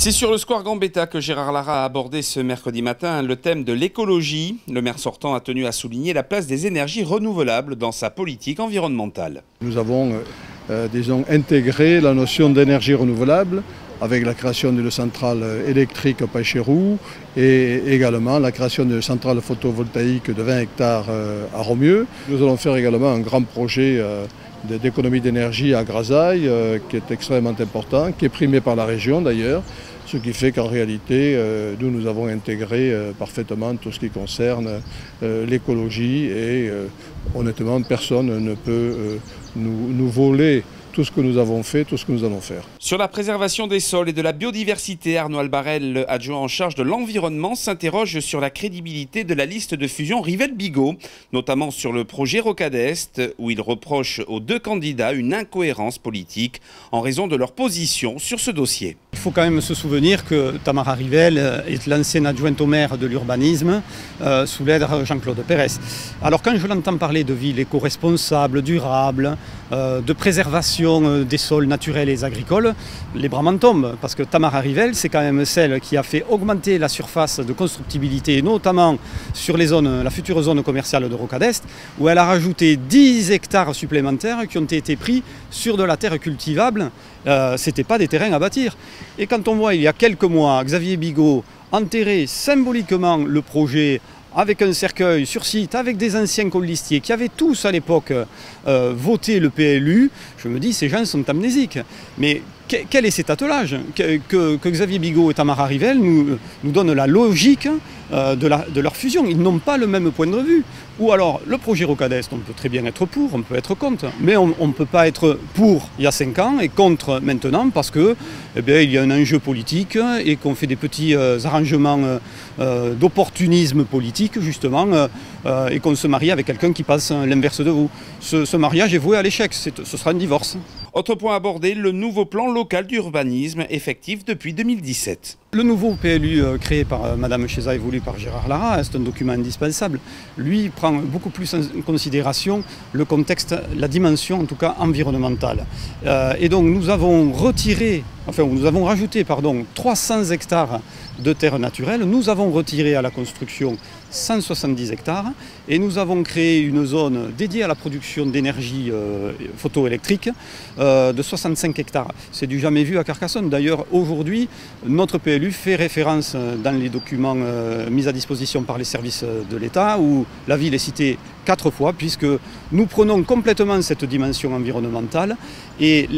C'est sur le square Gambetta que Gérard Lara a abordé ce mercredi matin le thème de l'écologie. Le maire sortant a tenu à souligner la place des énergies renouvelables dans sa politique environnementale. Nous avons, intégré la notion d'énergie renouvelable avec la création d'une centrale électrique à Pêcherou et également la création d'une centrale photovoltaïque de 20 hectares à Romieux. Nous allons faire également un grand projet d'économie d'énergie à Grasailles qui est extrêmement important, qui est primé par la région d'ailleurs, ce qui fait qu'en réalité, nous avons intégré parfaitement tout ce qui concerne l'écologie et honnêtement, personne ne peut nous voler tout ce que nous avons fait, tout ce que nous allons faire. Sur la préservation des sols et de la biodiversité, Arnaud Albarel, adjoint en charge de l'environnement, s'interroge sur la crédibilité de la liste de fusion Rivelle-Bigot, notamment sur le projet Rocade Est, où il reproche aux deux candidats une incohérence politique en raison de leur position sur ce dossier. Il faut quand même se souvenir que Tamara Rivelle est l'ancienne adjointe au maire de l'urbanisme sous l'ère Jean-Claude Pérez. Alors quand je l'entends parler de ville éco-responsable, durable, de préservation des sols naturels et agricoles, les bras m'en tombent, parce que Tamara Rivelle, c'est quand même celle qui a fait augmenter la surface de constructibilité, notamment sur la future zone commerciale de Rocade Est, où elle a rajouté 10 hectares supplémentaires qui ont été pris sur de la terre cultivable. Ce n'étaient pas des terrains à bâtir. Et quand on voit il y a quelques mois Xavier Bigot enterrer symboliquement le projet avec un cercueil sur site, avec des anciens colistiers qui avaient tous à l'époque voté le PLU, je me dis ces gens sont amnésiques. Mais quel est cet attelage que Xavier Bigot et Tamara Rivelle nous donnent la logique de leur fusion. Ils n'ont pas le même point de vue. Ou alors, le projet Rocade Est, on peut très bien être pour, on peut être contre. Mais on ne peut pas être pour il y a 5 ans et contre maintenant parce que, il y a un enjeu politique et qu'on fait des petits arrangements d'opportunisme politique, justement, et qu'on se marie avec quelqu'un qui passe l'inverse de vous. Ce mariage est voué à l'échec, ce sera un divorce. Autre point abordé, le nouveau plan local d'urbanisme effectif depuis 2017. Le nouveau PLU créé par Mme Cheza et voulu par Gérard Lara, c'est un document indispensable. Lui prend beaucoup plus en considération le contexte, la dimension en tout cas environnementale. Et donc nous avons rajouté 300 hectares de terres naturelles. Nous avons retiré à la construction 170 hectares et nous avons créé une zone dédiée à la production d'énergie photoélectrique de 65 hectares. C'est du jamais vu à Carcassonne. D'ailleurs, aujourd'hui, notre PLU fait référence dans les documents mis à disposition par les services de l'État où la ville est citée 4 fois puisque nous prenons complètement cette dimension environnementale et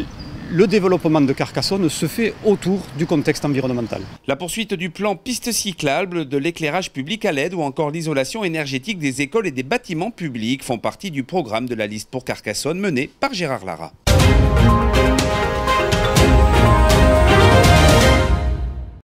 le développement de Carcassonne se fait autour du contexte environnemental. La poursuite du plan piste cyclable, de l'éclairage public à LED ou encore l'isolation énergétique des écoles et des bâtiments publics font partie du programme de la liste pour Carcassonne menée par Gérard Lara.